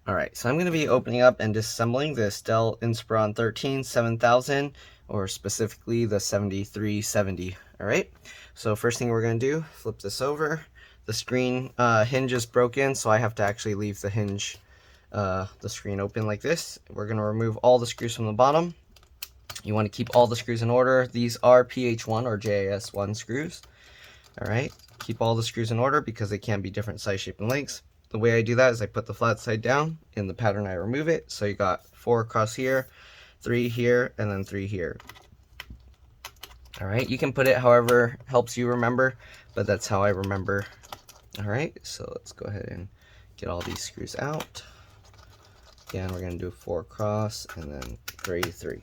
Alright, so I'm going to be opening up and disassembling this Dell Inspiron 13 7000, or specifically the 7370. Alright, so first thing we're going to do, flip this over. The screen hinge is broken, so I have to actually leave the hinge, the screen open like this. We're going to remove all the screws from the bottom. You want to keep all the screws in order. These are PH1 or JAS1 screws. Alright, keep all the screws in order because they can be different size, shape, and lengths. The way I do that is I put the flat side down. In the pattern I remove it. So you got 4 across here, 3 here, and then 3 here. Alright, you can put it however helps you remember, but that's how I remember. Alright, so let's go ahead and get all these screws out. Again, we're going to do 4 across and then 3, 3.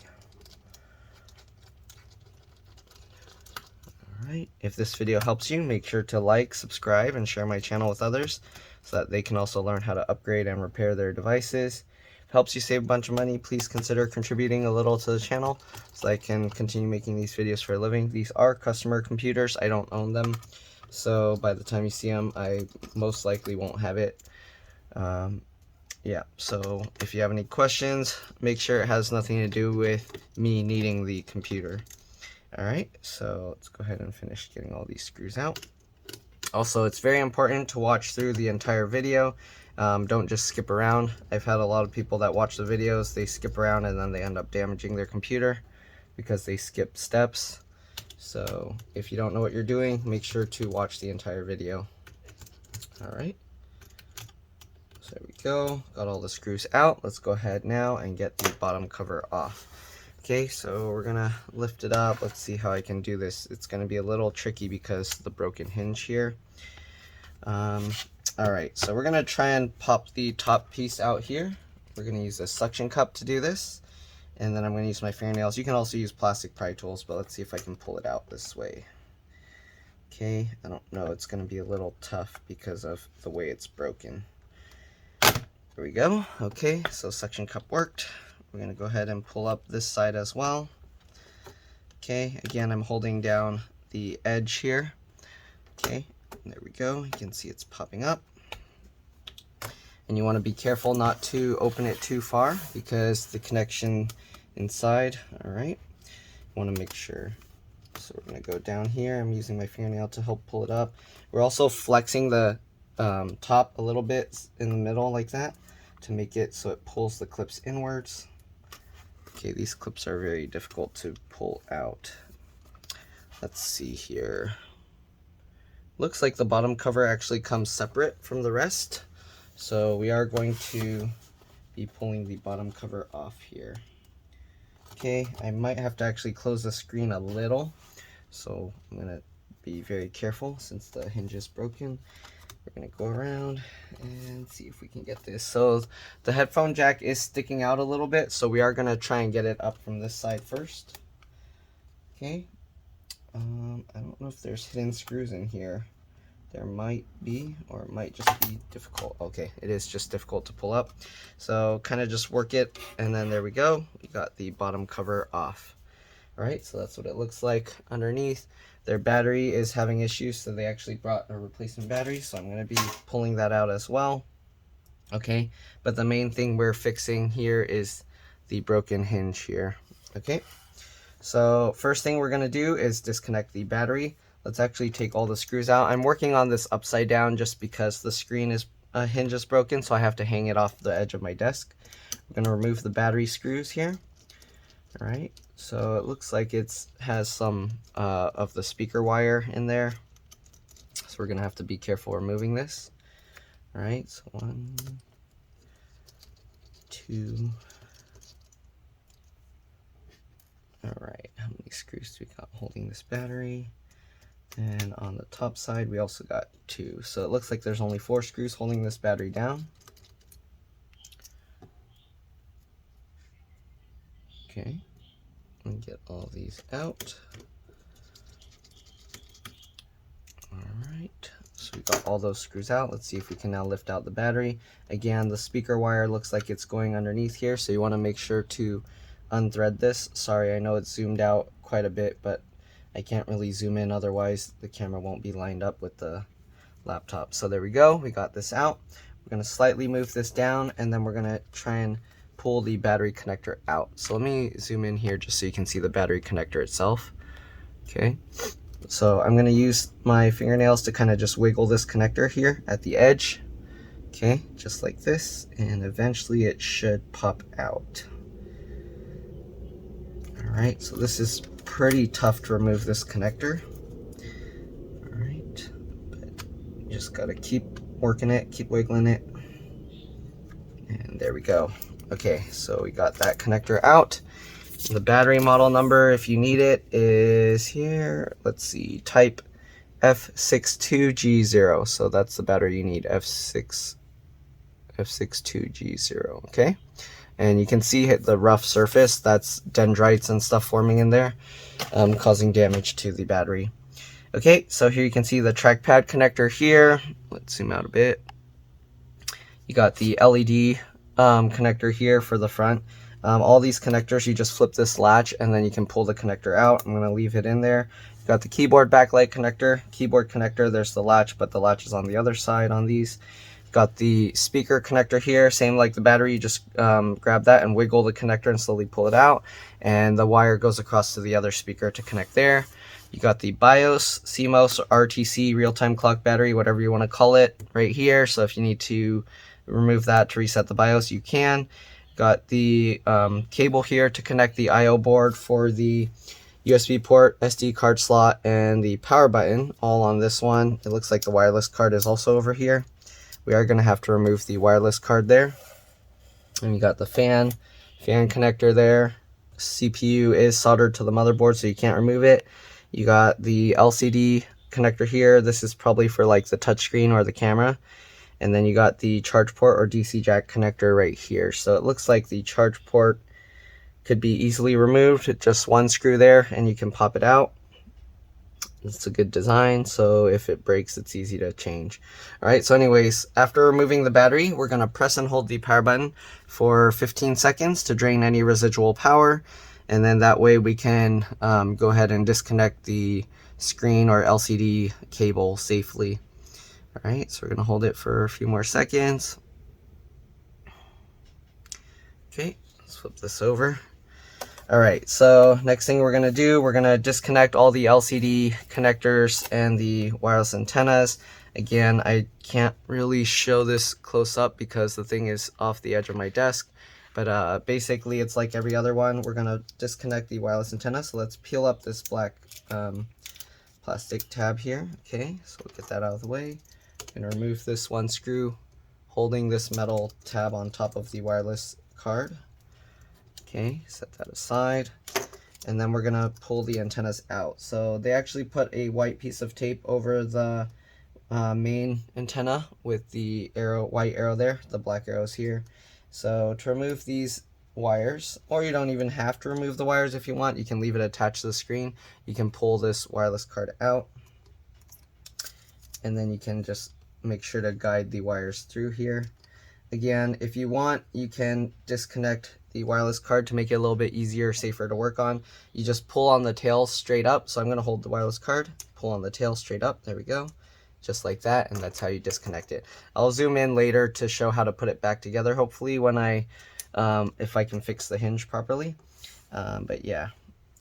Alright, if this video helps you, make sure to like, subscribe, and share my channel with others so that they can also learn how to upgrade and repair their devices. If it helps you save a bunch of money, please consider contributing a little to the channel so I can continue making these videos for a living. These are customer computers. I don't own them, so by the time you see them, I most likely won't have it. Yeah, so if you have any questions, make sure it has nothing to do with me needing the computer. Alright, so let's go ahead and finish getting all these screws out. Also, it's very important to watch through the entire video. Don't just skip around. I've had a lot of people that watch the videos, they skip around and then they end up damaging their computer because they skip steps. So if you don't know what you're doing, make sure to watch the entire video. Alright, so there we go. Got all the screws out. Let's go ahead now and get the bottom cover off. Okay, so we're gonna lift it up. Let's see how I can do this. It's gonna be a little tricky because of the broken hinge here. Alright, so we're gonna try and pop the top piece out here. We're gonna use a suction cup to do this, and then I'm gonna use my fingernails. You can also use plastic pry tools, but let's see if I can pull it out this way. Okay, I don't know, it's gonna be a little tough because of the way it's broken. There we go. Okay, so suction cup worked. We're going to go ahead and pull up this side as well. Okay, again, I'm holding down the edge here. Okay, there we go. You can see it's popping up. And you want to be careful not to open it too far because the connection inside, alright, you want to make sure. So we're going to go down here. I'm using my fingernail to help pull it up. We're also flexing the top a little bit in the middle like that to make it so it pulls the clips inwards. Okay, these clips are very difficult to pull out. Let's see here. Looks like the bottom cover actually comes separate from the rest. So we are going to be pulling the bottom cover off here. Okay, I might have to actually close the screen a little. So I'm going to be very careful since the hinge is broken. We're going to go around and see if we can get this. So the headphone jack is sticking out a little bit, so we are going to try and get it up from this side first. Okay. I don't know if there's hidden screws in here. There might be, or it might just be difficult. Okay, it is just difficult to pull up. So kind of just work it, and then there we go. We got the bottom cover off. Alright, so that's what it looks like underneath. Their battery is having issues, so they actually brought a replacement battery, so I'm going to be pulling that out as well. Okay, but the main thing we're fixing here is the broken hinge here. Okay, so first thing we're going to do is disconnect the battery. Let's actually take all the screws out. I'm working on this upside down just because the screen is hinge is broken, so I have to hang it off the edge of my desk. We're going to remove the battery screws here. Alright, so it looks like it has some of the speaker wire in there. So we're going to have to be careful removing this. Alright, so 1, 2. Alright, how many screws do we got holding this battery? And on the top side we also got 2. So it looks like there's only 4 screws holding this battery down. Okay, and get all these out. Alright, so we got all those screws out. Let's see if we can now lift out the battery. Again, the speaker wire looks like it's going underneath here, so you want to make sure to unthread this. Sorry, I know it's zoomed out quite a bit, but I can't really zoom in, otherwise the camera won't be lined up with the laptop. So there we go, we got this out. We're going to slightly move this down, and then we're going to try and pull the battery connector out. So let me zoom in here just so you can see the battery connector itself. Okay, so I'm going to use my fingernails to kind of just wiggle this connector here at the edge. Okay, just like this, and eventually it should pop out. Alright, so this is pretty tough to remove this connector. Alright, but you just gotta keep working it, keep wiggling it. And there we go. Okay, so we got that connector out. The battery model number, if you need it, is here. Let's see, type F62G0. So that's the battery you need, F62G0, okay? And you can see the rough surface, that's dendrites and stuff forming in there, causing damage to the battery. Okay, so here you can see the trackpad connector here. Let's zoom out a bit. You got the LED connector here for the front. All these connectors, you just flip this latch and then you can pull the connector out. I'm going to leave it in there. You got the keyboard backlight connector, keyboard connector, there's the latch, but the latch is on the other side on these. Got the speaker connector here, same like the battery, you just grab that and wiggle the connector and slowly pull it out, and the wire goes across to the other speaker to connect there. You got the BIOS, CMOS, RTC, real-time clock battery, whatever you want to call it, right here. So if you need to remove that to reset the BIOS, you can. Got the cable here to connect the I/O board for the USB port, SD card slot, and the power button, all on this one. It looks like the wireless card is also over here. We are going to have to remove the wireless card there. And you got the fan connector there. CPU is soldered to the motherboard, so you can't remove it. You got the LCD connector here. This is probably for like the touchscreen or the camera. And then you got the charge port or DC jack connector right here. So it looks like the charge port could be easily removed. Just one screw there and you can pop it out. It's a good design, so if it breaks, it's easy to change. All right, so anyways, after removing the battery, we're gonna press and hold the power button for 15 seconds to drain any residual power. And then that way we can go ahead and disconnect the screen or LCD cable safely. All right, so we're gonna hold it for a few more seconds. Okay, let's flip this over. All right, so next thing we're gonna do, we're gonna disconnect all the LCD connectors and the wireless antennas. Again, I can't really show this close up because the thing is off the edge of my desk, but basically it's like every other one. We're gonna disconnect the wireless antenna. So let's peel up this black plastic tab here. Okay, so we'll get that out of the way. I'm gonna remove this one screw holding this metal tab on top of the wireless card. Okay, set that aside, and then we're gonna pull the antennas out. So they actually put a white piece of tape over the main antenna with the white arrow there, the black arrows here. So to remove these wires, or you don't even have to remove the wires if you want, you can leave it attached to the screen. You can pull this wireless card out, and then you can just make sure to guide the wires through here. Again, if you want, you can disconnect the wireless card to make it a little bit easier, safer to work on. You just pull on the tail straight up. So I'm going to hold the wireless card, pull on the tail straight up. There we go. Just like that. And that's how you disconnect it. I'll zoom in later to show how to put it back together, hopefully, when if I can fix the hinge properly. But yeah.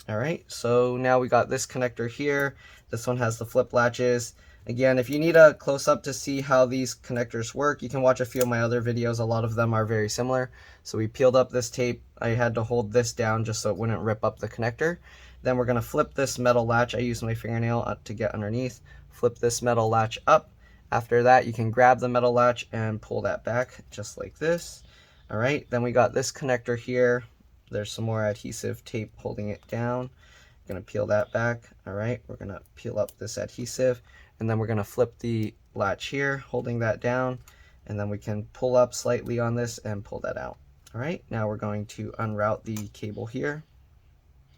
All right. So now we got this connector here. This one has the flip latches. Again, if you need a close-up to see how these connectors work, you can watch a few of my other videos. A lot of them are very similar. So we peeled up this tape. I had to hold this down just so it wouldn't rip up the connector. Then we're going to flip this metal latch. I use my fingernail to get underneath. Flip this metal latch up. After that, you can grab the metal latch and pull that back just like this. All right, then we got this connector here. There's some more adhesive tape holding it down. I'm going to peel that back. All right, we're going to peel up this adhesive. And then we're going to flip the latch here, holding that down, and then we can pull up slightly on this and pull that out. All right, now we're going to unroute the cable here.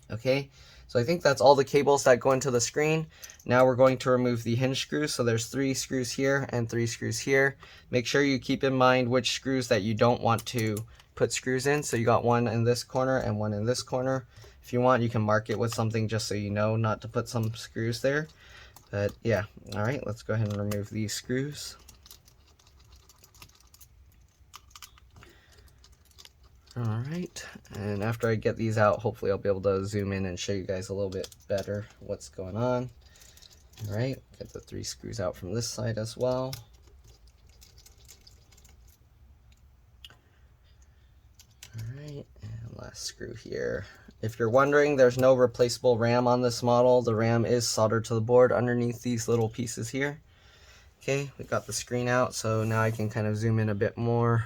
Okay, so I think that's all the cables that go into the screen. Now we're going to remove the hinge screws. So there's 3 screws here and 3 screws here. Make sure you keep in mind which screws that you don't want to put screws in. So you got one in this corner and one in this corner. If you want, you can mark it with something just so you know not to put some screws there. But yeah, all right, let's go ahead and remove these screws. All right, and after I get these out, hopefully I'll be able to zoom in and show you guys a little bit better what's going on. All right, get the 3 screws out from this side as well. All right, and last screw here. If you're wondering, there's no replaceable RAM on this model. The RAM is soldered to the board underneath these little pieces here. Okay, we got the screen out, so now I can kind of zoom in a bit more.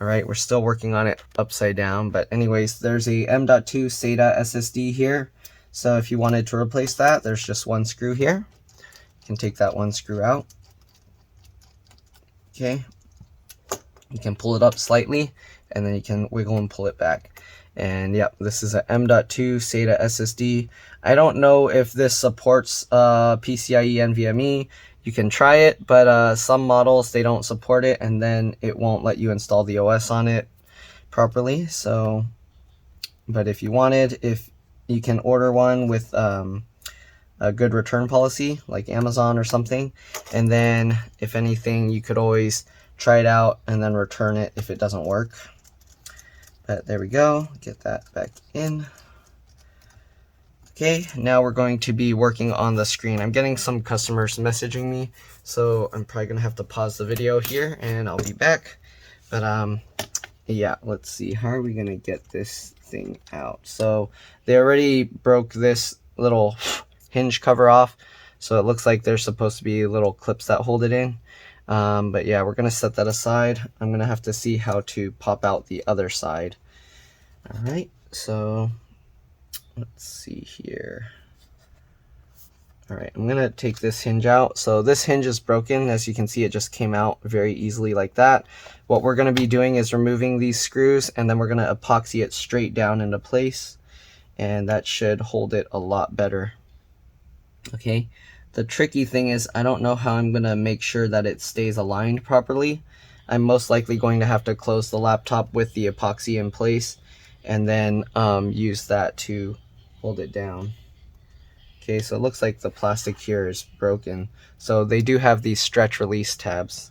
All right, we're still working on it upside down, but anyways, there's a M.2 SATA SSD here. So if you wanted to replace that, there's just 1 screw here. You can take that 1 screw out. Okay, you can pull it up slightly, and then you can wiggle and pull it back. And yep, this is a M.2 SATA SSD. I don't know if this supports PCIe NVMe. You can try it, but some models, they don't support it, and then it won't let you install the OS on it properly. So, but if you wanted, if you can order one with a good return policy, like Amazon or something, and then if anything, you could always try it out and then return it if it doesn't work. But there we go, get that back in. Okay, now we're going to be working on the screen. I'm getting some customers messaging me, so I'm probably gonna have to pause the video here and I'll be back. But yeah, let's see, how are we gonna get this thing out? So they already broke this little hinge cover off, so it looks like there's supposed to be little clips that hold it in. But yeah, we're gonna set that aside. I'm gonna have to see how to pop out the other side. All right, so let's see here. All right, I'm gonna take this hinge out. So this hinge is broken. As you can see, it just came out very easily like that. What we're gonna be doing is removing these screws, and then we're gonna epoxy it straight down into place, and that should hold it a lot better. Okay, the tricky thing is I don't know how I'm gonna make sure that it stays aligned properly. I'm most likely going to have to close the laptop with the epoxy in place, and then use that to hold it down. Okay, so it looks like the plastic here is broken. So they do have these stretch release tabs.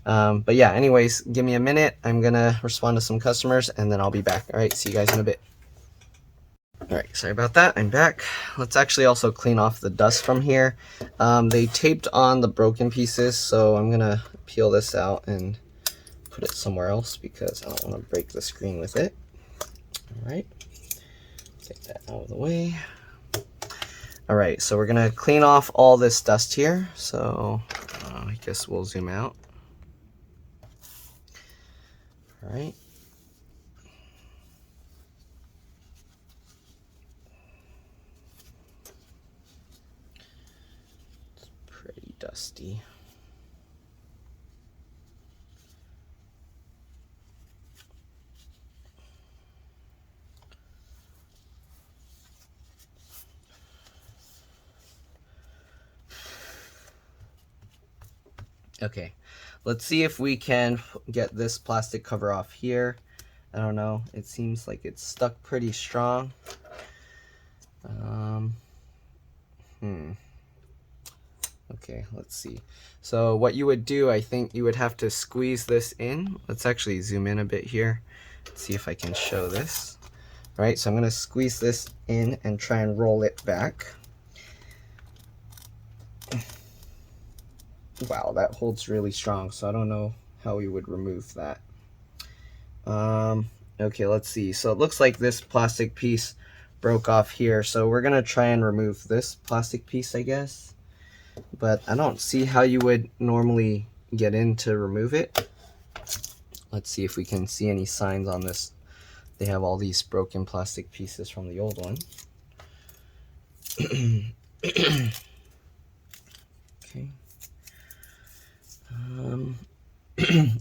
But yeah, anyways, give me a minute. I'm gonna respond to some customers and then I'll be back. All right, see you guys in a bit. All right, sorry about that, I'm back. Let's actually also clean off the dust from here. They taped on the broken pieces, so I'm gonna peel this out and put it somewhere else because I don't wanna break the screen with it. All right, take that out of the way. All right, so we're gonna clean off all this dust here. So I guess we'll zoom out. All right. It's pretty dusty. Okay, let's see if we can get this plastic cover off here. I don't know, it seems like it's stuck pretty strong. Okay, let's see. So what you would do, I think you would have to squeeze this in. Let's actually zoom in a bit here. Let's see if I can show this. All right, so I'm gonna squeeze this in and try and roll it back. Wow, that holds really strong, so I don't know how we would remove that. Okay, let's see. So it looks like this plastic piece broke off here, so we're gonna try and remove this plastic piece, I guess. But I don't see how you would normally get in to remove it. Let's see if we can see any signs on this. They have all these broken plastic pieces from the old one. Okay.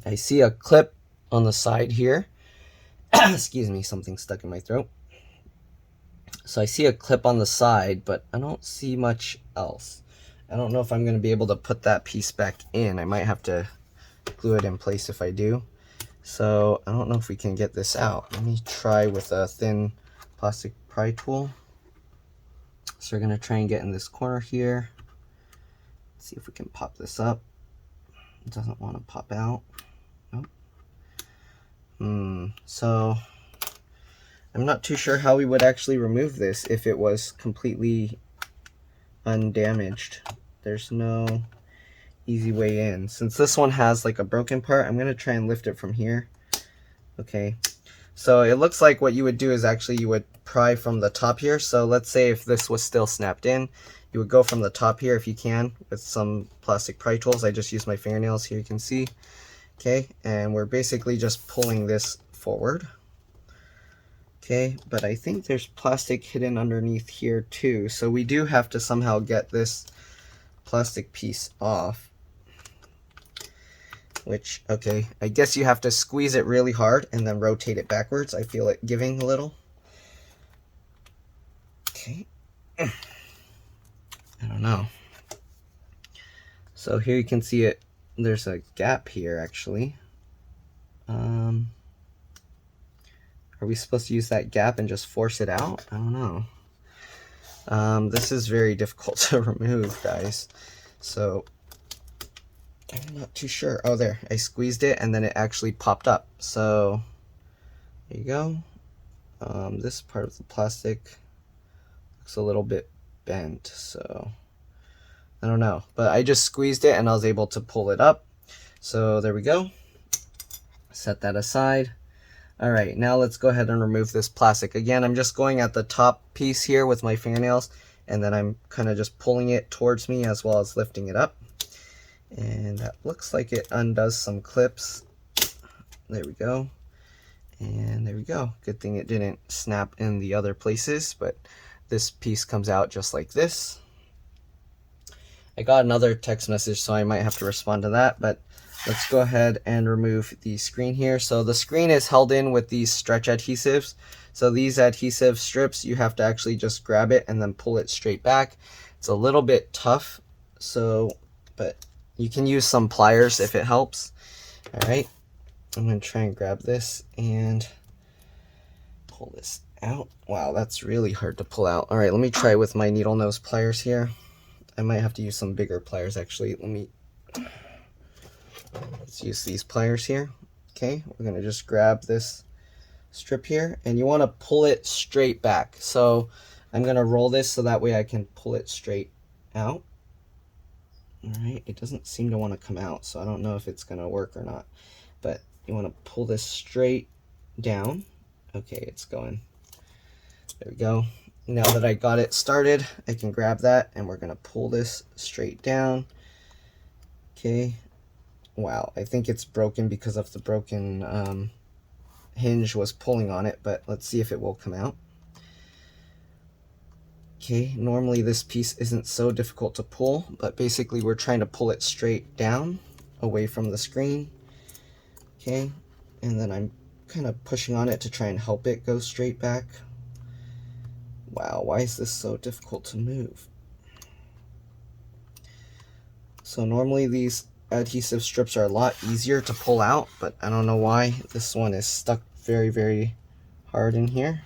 I see a clip on the side here. Excuse me, something stuck in my throat. So I see a clip on the side, but I don't see much else. I don't know if I'm going to be able to put that piece back in. I might have to glue it in place if I do. So I don't know if we can get this out. Let me try with a thin plastic pry tool. So we're going to try and get in this corner here. Let's see if we can pop this up. It doesn't want to pop out. Nope. So I'm not too sure how we would actually remove this if it was completely undamaged. There's no easy way in. Since this one has like a broken part, I'm gonna try and lift it from here. Okay, so it looks like what you would do is actually you would pry from the top here. So let's say if this was still snapped in, you would go from the top here if you can with some plastic pry tools. I just use my fingernails here, you can see. Okay, and we're basically just pulling this forward. Okay, but I think there's plastic hidden underneath here too, so we do have to somehow get this plastic piece off. Which, okay, I guess you have to squeeze it really hard and then rotate it backwards. I feel it giving a little. Okay. I don't know. So here you can see it. There's a gap here, actually. Are we supposed to use that gap and just force it out? I don't know. This is very difficult to remove, guys. So I'm not too sure. Oh, there. I squeezed it and then it actually popped up. So there you go. This part of the plastic looks a little bit bent, so I don't know. But I just squeezed it and I was able to pull it up. So there we go. Set that aside. All right, now let's go ahead and remove this plastic. Again, I'm just going at the top piece here with my fingernails, and then I'm kind of just pulling it towards me as well as lifting it up. And that looks like it undoes some clips. There we go. And there we go. Good thing it didn't snap in the other places, but this piece comes out just like this. I got another text message, so I might have to respond to that, but let's go ahead and remove the screen here. So the screen is held in with these stretch adhesives. So these adhesive strips, you have to actually just grab it and then pull it straight back. It's a little bit tough, so, but you can use some pliers if it helps. All right, I'm gonna try and grab this and pull this out. Wow, that's really hard to pull out. All right, let me try with my needle nose pliers here. I might have to use some bigger pliers actually. Let's use these pliers here. Okay, we're gonna just grab this strip here and you wanna pull it straight back. So I'm gonna roll this so that way I can pull it straight out. All right, it doesn't seem to wanna come out, so I don't know if it's gonna work or not, but you wanna pull this straight down. Okay, it's going. There we go. Now that I got it started, I can grab that and we're gonna pull this straight down. Okay. Wow, I think it's broken because of the broken hinge was pulling on it, but let's see if it will come out. Okay, normally this piece isn't so difficult to pull, but basically we're trying to pull it straight down away from the screen. Okay, and then I'm kind of pushing on it to try and help it go straight back. Wow, why is this so difficult to move? So normally these adhesive strips are a lot easier to pull out, but I don't know why this one is stuck very, very hard in here.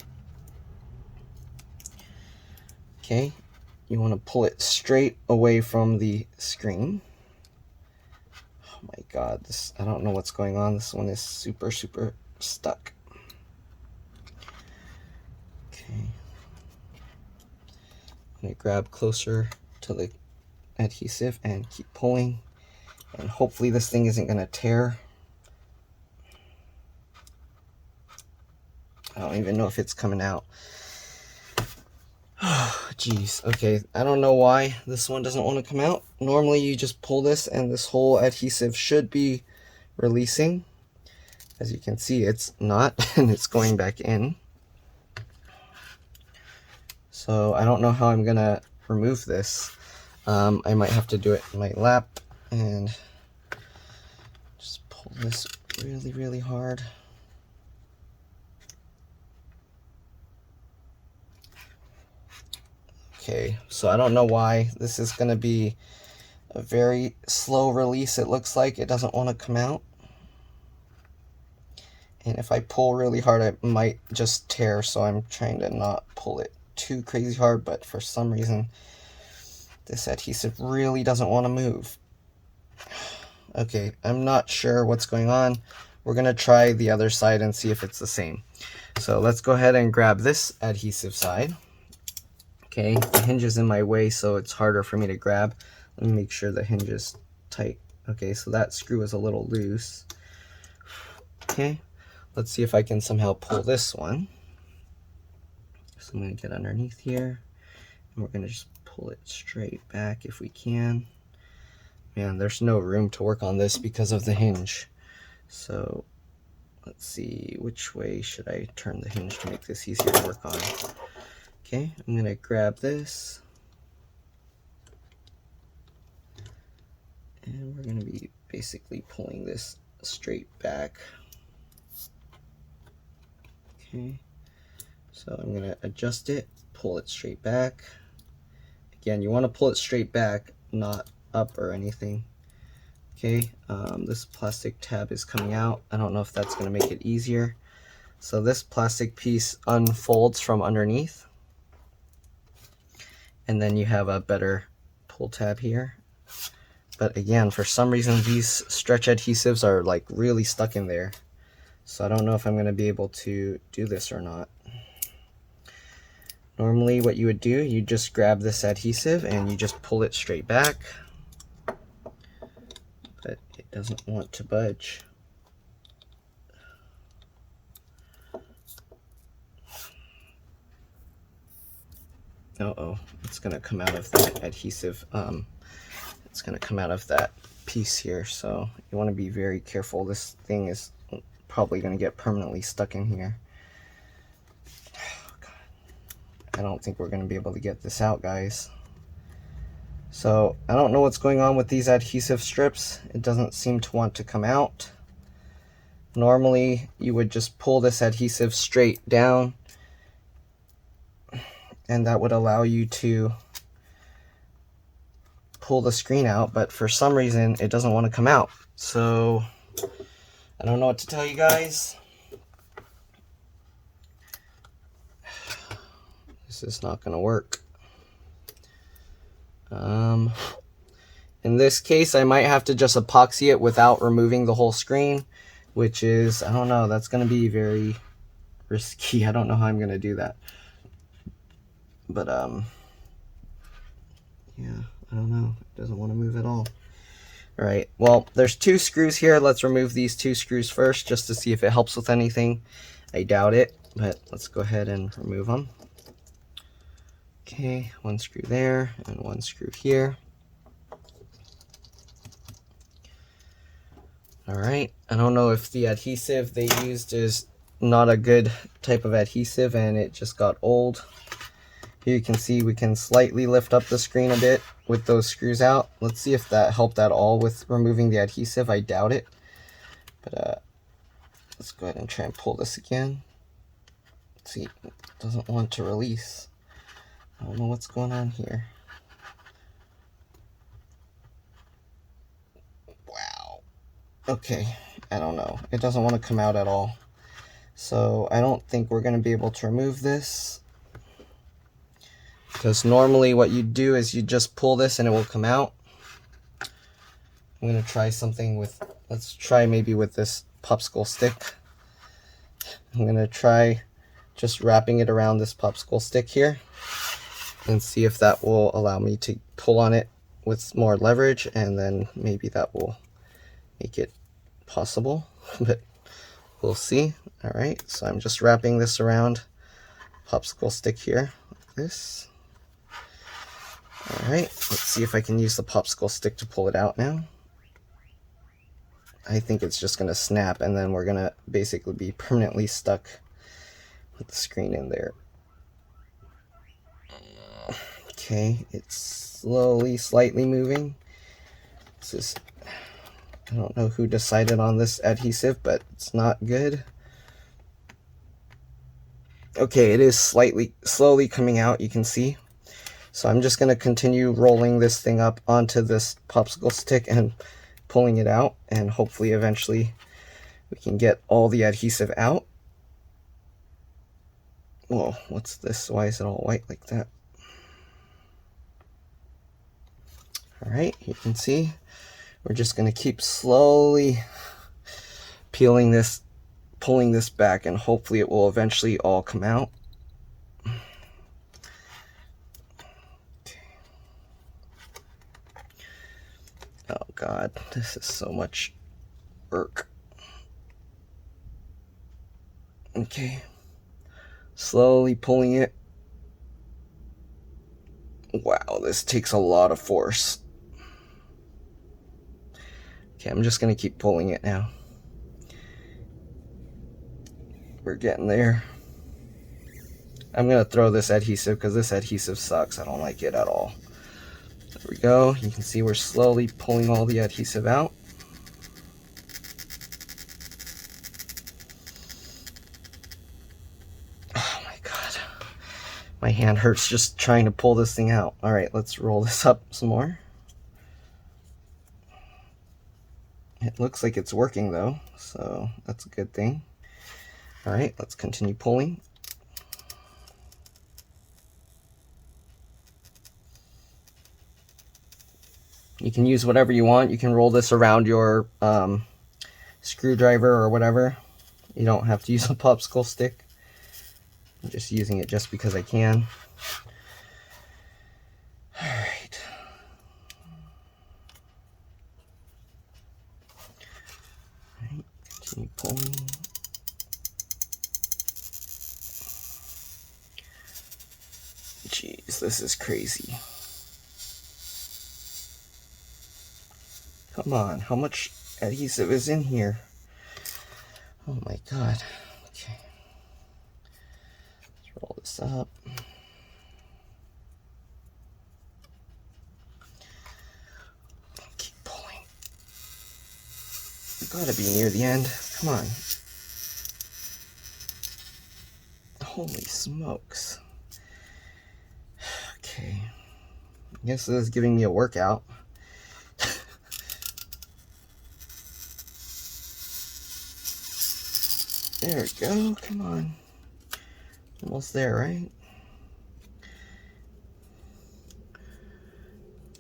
Okay, you want to pull it straight away from the screen. Oh my god, this, I don't know what's going on. This one is super, super stuck. Okay. I'm going to grab closer to the adhesive and keep pulling. And hopefully this thing isn't going to tear. I don't even know if it's coming out. Oh, jeez. Okay, I don't know why this one doesn't want to come out. Normally you just pull this and this whole adhesive should be releasing. As you can see, it's not, and it's going back in. So I don't know how I'm going to remove this. I might have to do it in my lap and just pull this really, really hard. Okay, so I don't know why this is going to be a very slow release. It looks like it doesn't want to come out. And if I pull really hard, it might just tear, so I'm trying to not pull it too crazy hard, but for some reason this adhesive really doesn't want to move. Okay, I'm not sure what's going on. we're going to try the other side and see if it's the same. So let's go ahead and grab this adhesive side. Okay, the hinge is in my way, so it's harder for me to grab. Let me make sure the hinge is tight. Okay, so that screw is a little loose. Okay, let's see if I can somehow pull this one. So I'm going to get underneath here, and we're going to just pull it straight back if we can. Man, there's no room to work on this because of the hinge. So let's see, which way should I turn the hinge to make this easier to work on? Okay, I'm going to grab this. And we're going to be basically pulling this straight back. Okay, so I'm going to adjust it, pull it straight back. Again, you want to pull it straight back, not up or anything. Okay, this plastic tab is coming out. I don't know if that's going to make it easier. So this plastic piece unfolds from underneath. And then you have a better pull tab here. But again, for some reason, these stretch adhesives are like really stuck in there. So I don't know if I'm going to be able to do this or not. Normally what you would do, you just grab this adhesive and you just pull it straight back. But it doesn't want to budge. Uh-oh, it's going to come out of that adhesive. It's going to come out of that piece here, so you want to be very careful. This thing is probably going to get permanently stuck in here. I don't think we're going to be able to get this out, guys. So I don't know what's going on with these adhesive strips. It doesn't seem to want to come out. Normally you would just pull this adhesive straight down, and that would allow you to pull the screen out, but for some reason it doesn't want to come out. So I don't know what to tell you guys. This is not going to work. In this case, I might have to just epoxy it without removing the whole screen, which is, I don't know, that's going to be very risky. I don't know how I'm going to do that. But, yeah, I don't know. It doesn't want to move at all. All right, well, there's 2 screws here. Let's remove these 2 screws first just to see if it helps with anything. I doubt it, but let's go ahead and remove them. Okay, 1 screw there and 1 screw here. All right, I don't know if the adhesive they used is not a good type of adhesive and it just got old. Here you can see we can slightly lift up the screen a bit with those screws out. Let's see if that helped at all with removing the adhesive. I doubt it. But let's go ahead and try and pull this again. Let's see, it doesn't want to release. I don't know what's going on here. Wow. Okay, I don't know. It doesn't want to come out at all. So I don't think we're going to be able to remove this. Because normally what you do is you just pull this and it will come out. I'm going to try something with, let's try maybe with this popsicle stick. I'm going to try just wrapping it around this popsicle stick here and see if that will allow me to pull on it with more leverage, and then maybe that will make it possible, but we'll see. All right, so I'm just wrapping this around popsicle stick here like this. All right, let's see if I can use the popsicle stick to pull it out now. I think it's just gonna snap, and then we're gonna basically be permanently stuck with the screen in there. Okay, it's slowly, slightly moving. This is, I don't know who decided on this adhesive, but it's not good. Okay, it is slowly coming out, you can see. So I'm just gonna continue rolling this thing up onto this popsicle stick and pulling it out, and hopefully eventually we can get all the adhesive out. Whoa, what's this? Why is it all white like that? All right, you can see we're just going to keep slowly peeling this, pulling this back, and hopefully it will eventually all come out. Oh God, this is so much work. Okay, slowly pulling it. Wow, this takes a lot of force. Okay, I'm just gonna keep pulling it now. We're getting there. I'm gonna throw this adhesive because this adhesive sucks. I don't like it at all. There we go. You can see we're slowly pulling all the adhesive out. Oh my God. My hand hurts just trying to pull this thing out. All right, let's roll this up some more. It looks like it's working though, so that's a good thing. All right, let's continue pulling. You can use whatever you want. You can roll this around your screwdriver or whatever. You don't have to use a popsicle stick. I'm just using it just because I can. All right. All right, continue pulling. Jeez, this is crazy. Come on, how much adhesive is in here? Oh my God. Okay. Let's roll this up. Keep pulling. We've got to be near the end. Come on. Holy smokes. Okay. I guess this is giving me a workout. There we go, come on. Almost there, right?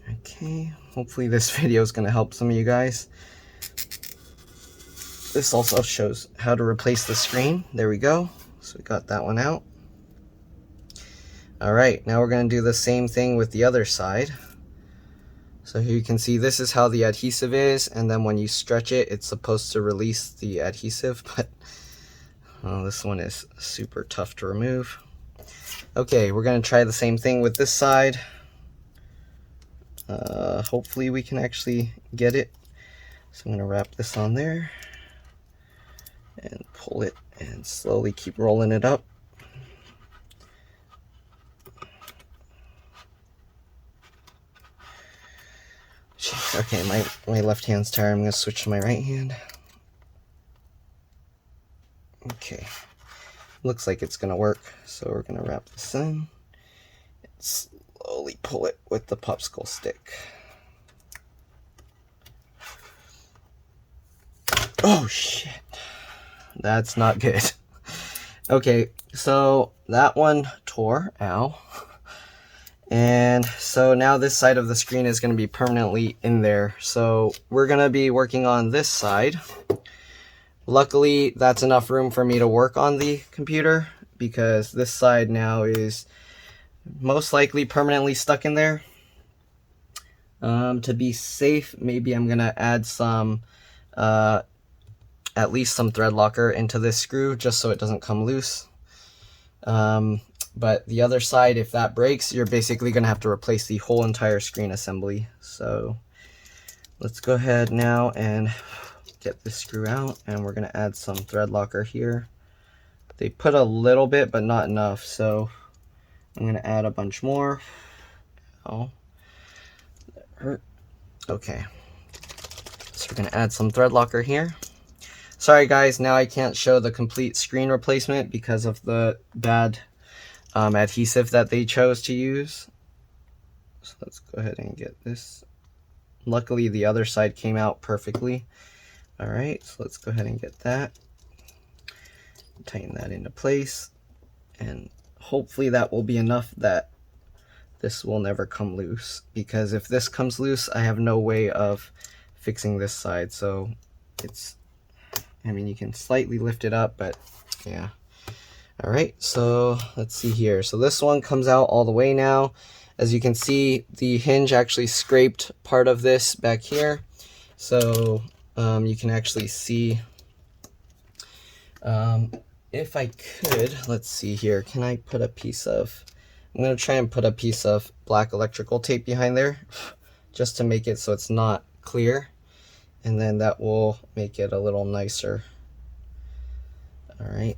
Okay, hopefully this video is going to help some of you guys. This also shows how to replace the screen. There we go. So we got that one out. All right, now we're going to do the same thing with the other side. So here you can see this is how the adhesive is, and then when you stretch it, it's supposed to release the adhesive, but this one is super tough to remove. Okay, we're going to try the same thing with this side. Hopefully we can actually get it. So I'm going to wrap this on there and pull it and slowly keep rolling it up. Okay, my left hand's tired. I'm going to switch to my right hand. Okay, looks like it's gonna work, so we're gonna wrap this in and slowly pull it with the popsicle stick. Oh shit, that's not good. Okay, so that one tore, ow. And so now this side of the screen is gonna be permanently in there. So we're gonna be working on this side. Luckily, that's enough room for me to work on the computer because this side now is most likely permanently stuck in there. To be safe, maybe I'm gonna add some, at least some thread locker into this screw just so it doesn't come loose. But the other side, if that breaks, you're basically gonna have to replace the whole entire screen assembly. So let's go ahead now and get this screw out, and we're going to add some thread locker here. They put a little bit but not enough, so I'm going to add a bunch more. Oh, that hurt. Okay, so we're going to add some thread locker here. Sorry guys, now I can't show the complete screen replacement because of the bad adhesive that they chose to use. So let's go ahead and get this. Luckily the other side came out perfectly. All right, so let's go ahead and get that. Tighten that into place. And hopefully that will be enough that this will never come loose. Because if this comes loose, I have no way of fixing this side. So it's I mean, you can slightly lift it up, but yeah. All right, so let's see here. So this one comes out all the way now. As you can see, the hinge actually scraped part of this back here. So you can actually see, if I could, let's see here. Can I put a piece of, I'm gonna try and put a piece of black electrical tape behind there just to make it so it's not clear. And then that will make it a little nicer. All right.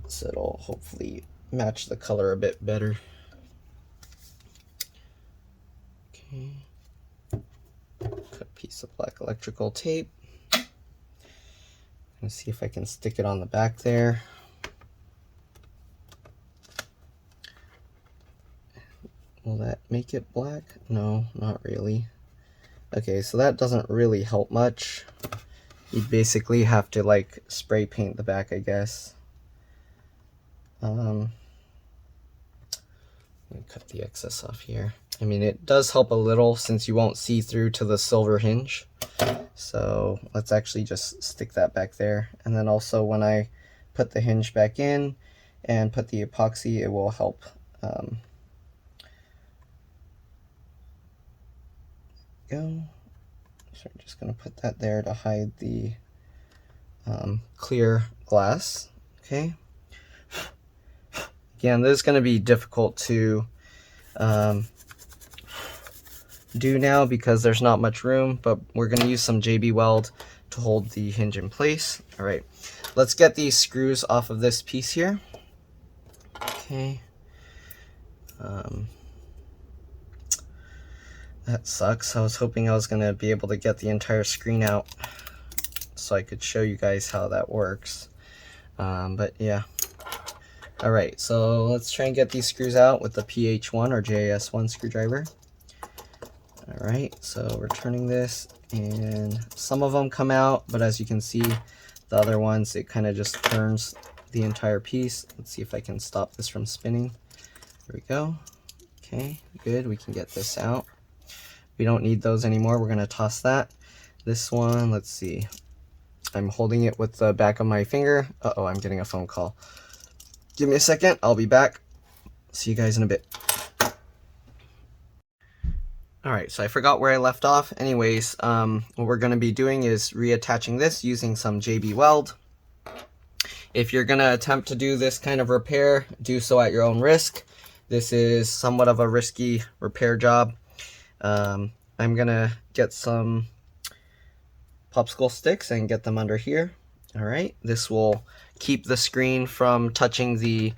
So it'll hopefully match the color a bit better. Okay. Cut a piece of black electrical tape. Let's see if I can stick it on the back there. Will that make it black? No, not really. Okay, so that doesn't really help much. You basically have to like spray paint the back, I guess. Let me cut the excess off here. I mean, it does help a little since you won't see through to the silver hinge. So let's actually just stick that back there. And then also when I put the hinge back in and put the epoxy, it will help. Go. So I'm just going to put that there to hide the clear glass. Okay. Again, this is going to be difficult to do now because there's not much room, but we're going to use some JB Weld to hold the hinge in place. All right, let's get these screws off of this piece here. Okay. That sucks. I was hoping I was going to be able to get the entire screen out so I could show you guys how that works. But yeah. All right, so let's try and get these screws out with the PH1 or JS1 screwdriver. All right, so we're turning this, and some of them come out, but as you can see, the other ones, it kind of just turns the entire piece. Let's see if I can stop this from spinning. There we go. Okay, good. We can get this out. We don't need those anymore. We're going to toss that. This one, let's see. I'm holding it with the back of my finger. Uh-oh, I'm getting a phone call. Give me a second. I'll be back. See you guys in a bit. All right, so I forgot where I left off. Anyways, what we're going to be doing is reattaching this using some JB Weld. If you're going to attempt to do this kind of repair, do so at your own risk. This is somewhat of a risky repair job. I'm gonna get some popsicle sticks and get them under here. All right, this will keep the screen from touching the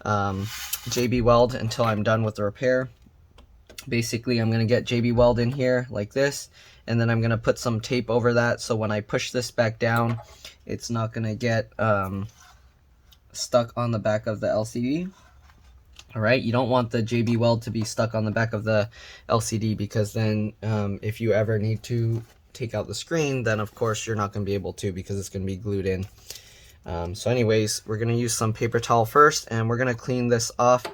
JB Weld until I'm done with the repair. Basically, I'm gonna get JB Weld in here like this, and then I'm gonna put some tape over that so when I push this back down, it's not gonna get stuck on the back of the LCD. All right, you don't want the JB Weld to be stuck on the back of the LCD because then if you ever need to take out the screen, then of course you're not going to be able to because it's going to be glued in. So anyways, we're going to use some paper towel first, and we're going to clean this off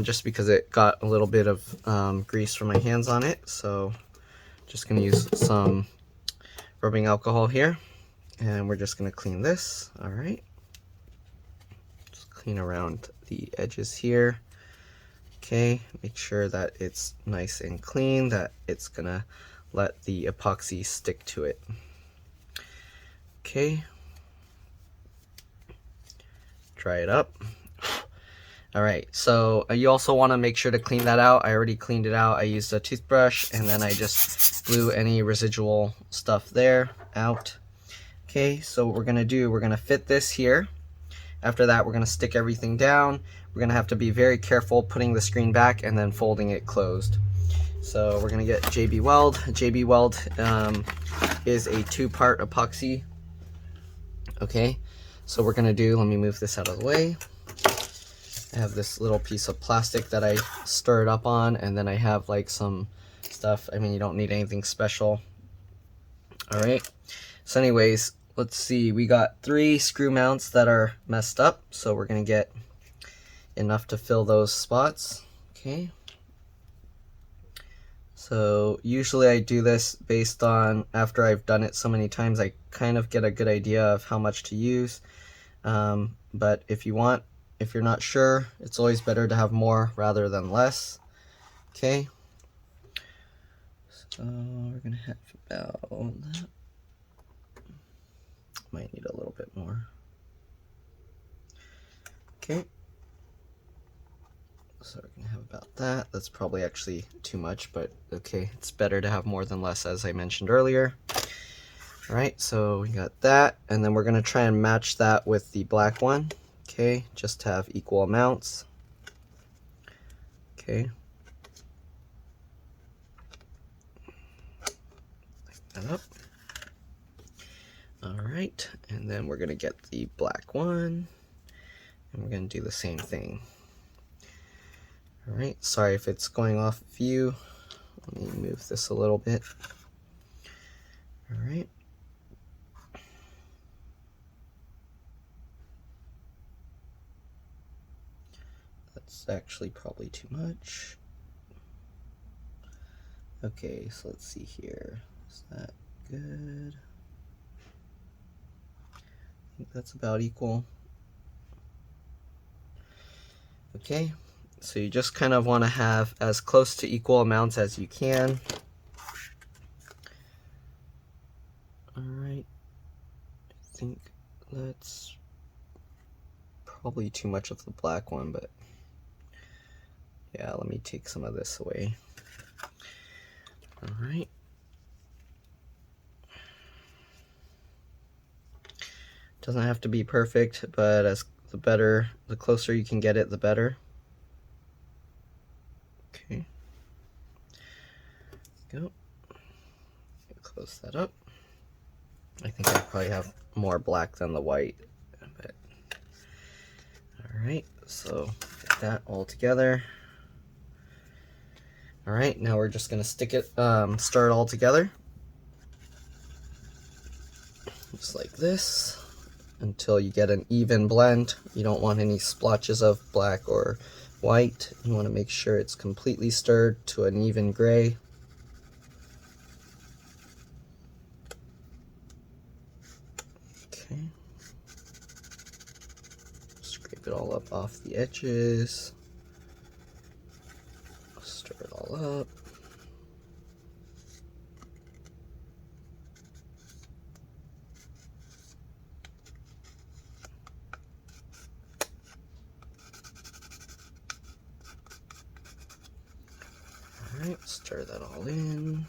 just because it got a little bit of grease from my hands on it. So just going to use some rubbing alcohol here, and we're just going to clean this. All right. Just clean around the edges here. Okay, make sure that it's nice and clean, that it's gonna let the epoxy stick to it. Okay, dry it up. All right, so you also want to make sure to clean that out. I already cleaned it out. I used a toothbrush and then I just blew any residual stuff there out. Okay, so what we're gonna do, we're gonna fit this here. After that, we're going to stick everything down. We're going to have to be very careful putting the screen back and then folding it closed. So we're going to get JB Weld. JB Weld is a 2-part epoxy. Okay, so we're going to do, let me move this out of the way. I have this little piece of plastic that I stir it up on, and then I have like some stuff. I mean, you don't need anything special. All right, so anyways, let's see, we got 3 screw mounts that are messed up, so we're going to get enough to fill those spots. Okay. So usually I do this based on, after I've done it so many times, I kind of get a good idea of how much to use. But if you're not sure, it's always better to have more rather than less. Okay. So we're gonna have about that. Might need a little bit more. Okay. So we're gonna have about that. That's probably actually too much, but okay, it's better to have more than less, as I mentioned earlier. All right, so we got that, and then we're gonna try and match that with the black one. Okay, just to have equal amounts. Okay. Light that up. All right, and then we're gonna get the black one, and we're gonna do the same thing. All right, sorry if it's going off view. Let me move this a little bit. All right. That's actually probably too much. Okay, so let's see here. Is that good? I think that's about equal. Okay, so you just kind of want to have as close to equal amounts as you can. All right, I think that's probably too much of the black one, but yeah, let me take some of this away. All right. Doesn't have to be perfect, but the closer you can get it, the better. Okay. Go. Close that up. I think I probably have more black than the white. But all right, so get that all together. All right, now we're just gonna stir it all together, just like this, until you get an even blend. You don't want any splotches of black or white. You want to make sure it's completely stirred to an even gray. Okay. Scrape it all up off the edges. Stir it all up. Alright, stir that all in.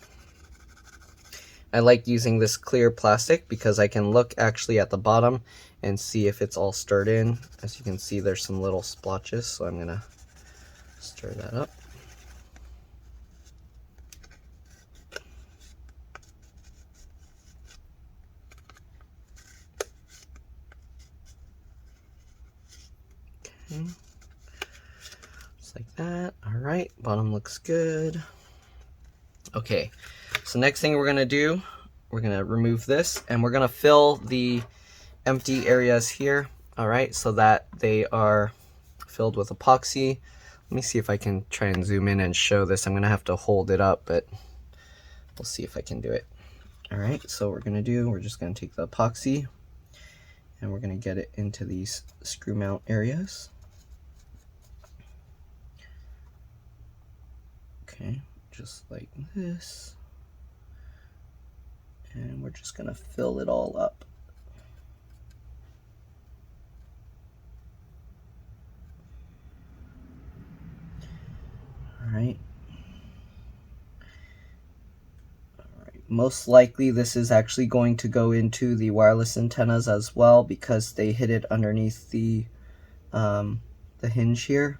I like using this clear plastic because I can look actually at the bottom and see if it's all stirred in. As you can see, there's some little splotches, so I'm gonna stir that up. Okay. Just like that. Alright, bottom looks good. Okay, so next thing we're gonna do, we're gonna remove this and we're gonna fill the empty areas here, all right, so that they are filled with epoxy. Let me see if I can try and zoom in and show this. I'm gonna have to hold it up, but we'll see if I can do it. All right, so what we're just gonna take the epoxy and we're gonna get it into these screw mount areas. Okay, just like this. And we're just gonna fill it all up. All right. Most likely this is actually going to go into the wireless antennas as well because they hid it underneath the hinge here.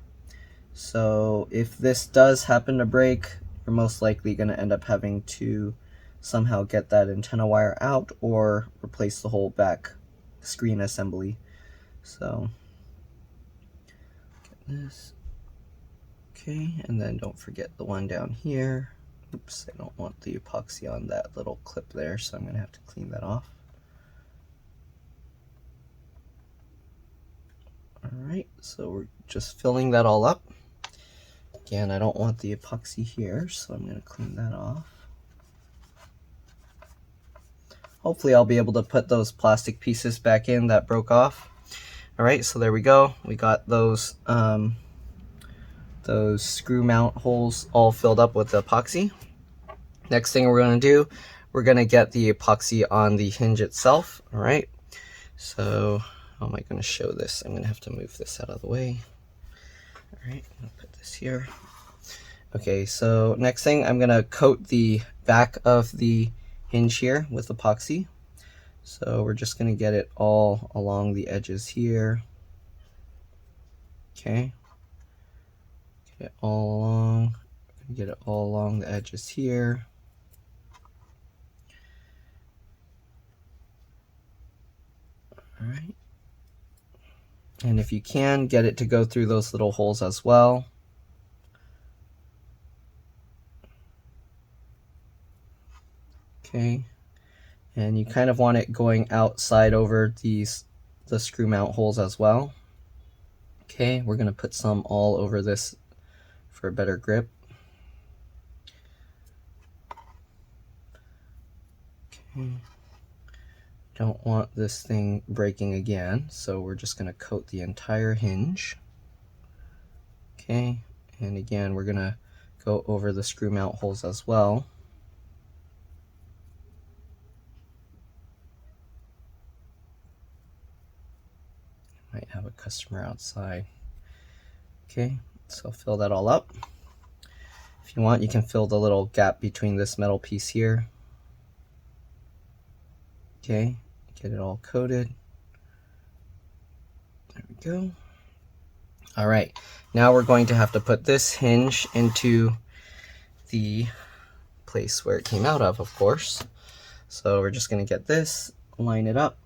So if this does happen to break, you're most likely going to end up having to somehow get that antenna wire out or replace the whole back screen assembly. So get this. Okay, and then don't forget the one down here. Oops, I don't want the epoxy on that little clip there, so I'm going to have to clean that off. Alright, so we're just filling that all up. Again, I don't want the epoxy here, so I'm going to clean that off. Hopefully I'll be able to put those plastic pieces back in that broke off. All right, so there we go. We got those screw mount holes all filled up with the epoxy. Next thing we're going to do, we're going to get the epoxy on the hinge itself. All right, so how am I going to show this? I'm going to have to move this out of the way. All right, I'm going to put this here. Okay, so next thing, I'm going to coat the back of the hinge here with epoxy. So we're just going to get it all along the edges here. Okay, get it all along. Get it all along the edges here. All right. And if you can, get it to go through those little holes as well. Okay. And you kind of want it going outside over the screw mount holes as well. Okay, we're going to put some all over this for a better grip. Okay. Don't want this thing breaking again, so we're just going to coat the entire hinge. Okay, and again, we're going to go over the screw mount holes as well. Might have a customer outside. Okay, so fill that all up. If you want, you can fill the little gap between this metal piece here. Okay, get it all coated. There we go. All right, now we're going to have to put this hinge into the place where it came out of course. So we're just going to get this, line it up,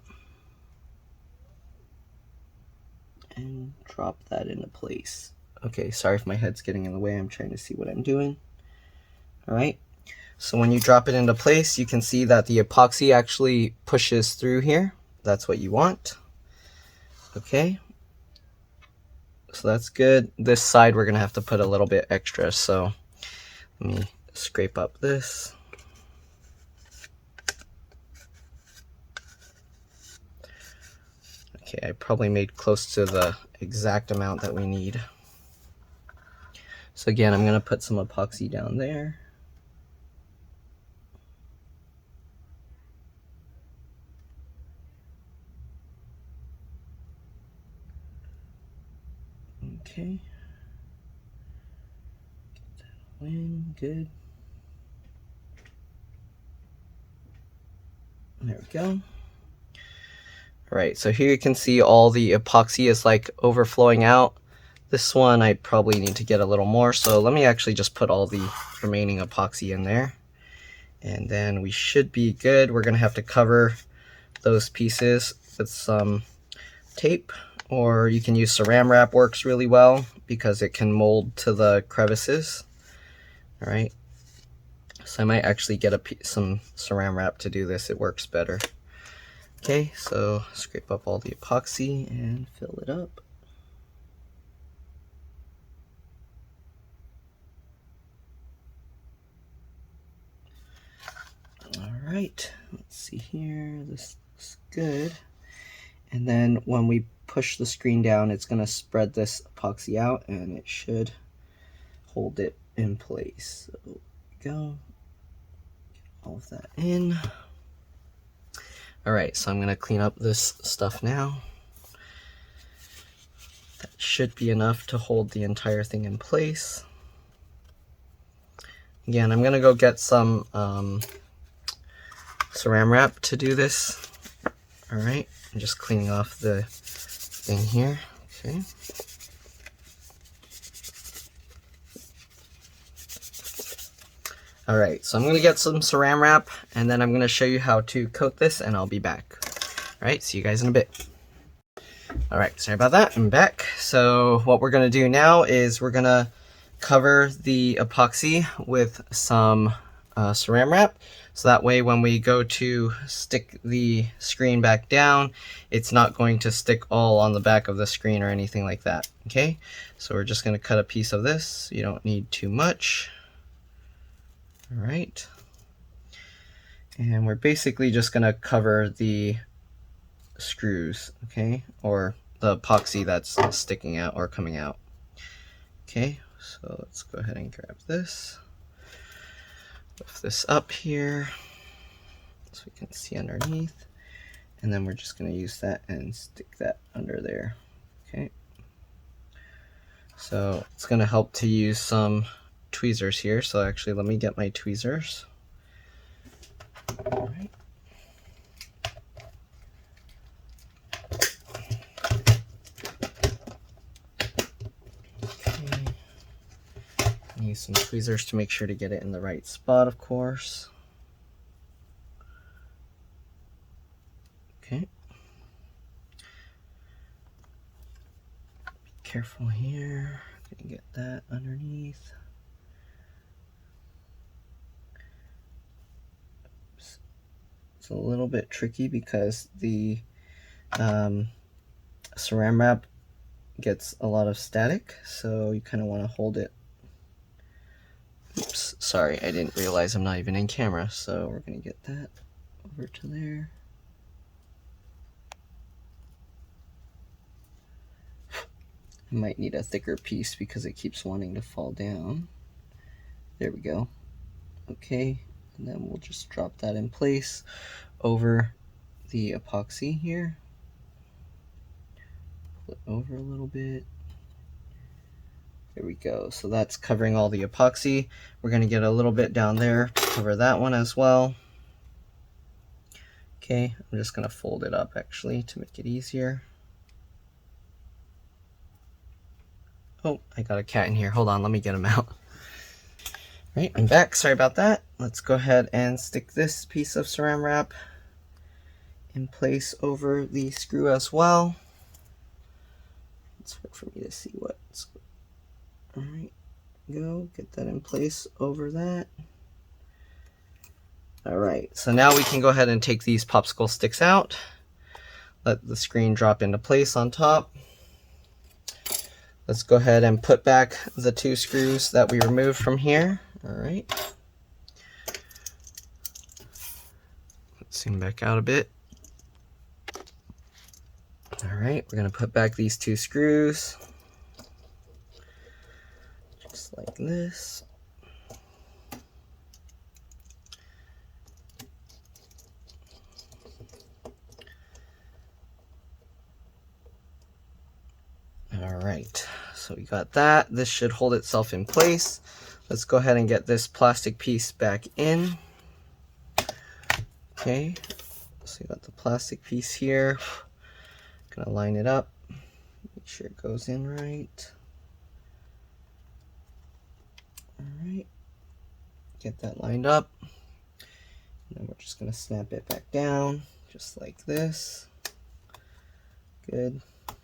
and drop that into place. Okay, sorry if my head's getting in the way. I'm trying to see what I'm doing. All right, so when you drop it into place, you can see that the epoxy actually pushes through here. That's what you want. Okay, so that's good. This side we're gonna have to put a little bit extra, so let me scrape up this. Okay, I probably made close to the exact amount that we need. So again, I'm gonna put some epoxy down there. Okay. Get that all in, good. There we go. All right, so here you can see all the epoxy is like overflowing out. This one I probably need to get a little more, so let me actually just put all the remaining epoxy in there. And then we should be good. We're gonna have to cover those pieces with some tape, or you can use saran wrap, works really well because it can mold to the crevices. All right, so I might actually get some saran wrap to do this. It works better. Okay, so scrape up all the epoxy and fill it up. All right, let's see here. This looks good. And then when we push the screen down, it's going to spread this epoxy out and it should hold it in place. So there we go. Get all of that in. All right, so I'm going to clean up this stuff now. That should be enough to hold the entire thing in place. Again, I'm going to go get some saran wrap to do this. All right, I'm just cleaning off the thing here. Okay. All right, so I'm gonna get some saran wrap and then I'm gonna show you how to coat this and I'll be back. All right, see you guys in a bit. All right, sorry about that, I'm back. So what we're gonna do now is we're gonna cover the epoxy with some saran wrap, so that way when we go to stick the screen back down, it's not going to stick all on the back of the screen or anything like that. Okay, so we're just going to cut a piece of this. You don't need too much. All right, and we're basically just going to cover the screws, okay, or the epoxy that's sticking out or coming out. Okay, so let's go ahead and grab this, lift this up here so we can see underneath, and then we're just going to use that and stick that under there. Okay, so it's going to help to use some tweezers here, so actually let me get my tweezers. All right. Use some tweezers to make sure to get it in the right spot, of course. Okay. Be careful here. Gonna get that underneath. Oops. It's a little bit tricky because the saran wrap gets a lot of static, so you kind of want to hold it. Oops, sorry, I didn't realize I'm not even in camera, so we're going to get that over to there. I might need a thicker piece because it keeps wanting to fall down. There we go. Okay, and then we'll just drop that in place over the epoxy here. Pull it over a little bit. There we go. So that's covering all the epoxy. We're going to get a little bit down there to cover that one as well. Okay, I'm just going to fold it up actually to make it easier. Oh, I got a cat in here. Hold on, let me get him out. Right, I'm back. Sorry about that. Let's go ahead and stick this piece of saran wrap in place over the screw as well. It's hard for me to see what's. All right, go get that in place over that. All right, so now we can go ahead and take these popsicle sticks out. Let the screen drop into place on top. Let's go ahead and put back the two screws that we removed from here. All right. Let's zoom back out a bit. All right, we're gonna put back these two screws. Just like this. All right, so we got that. This should hold itself in place. Let's go ahead and get this plastic piece back in. Okay, so we got the plastic piece here. Gonna line it up, make sure it goes in right. All right, get that lined up. And then we're just gonna snap it back down, just like this. Good.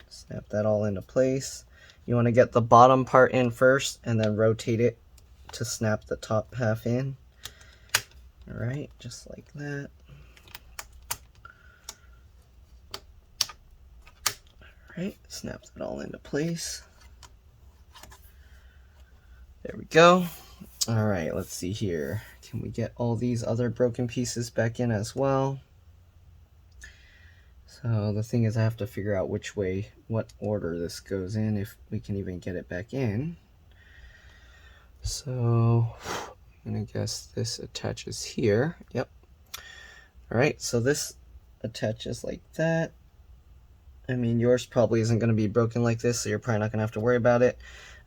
Snap that all into place. You want to get the bottom part in first and then rotate it to snap the top half in. All right, just like that. All right, snap that all into place. There we go. All right, let's see here. Can we get all these other broken pieces back in as well? So the thing is, I have to figure out which way, what order this goes in, if we can even get it back in. So I'm gonna guess this attaches here. Yep. All right, so this attaches like that. I mean, yours probably isn't gonna be broken like this, so you're probably not gonna have to worry about it.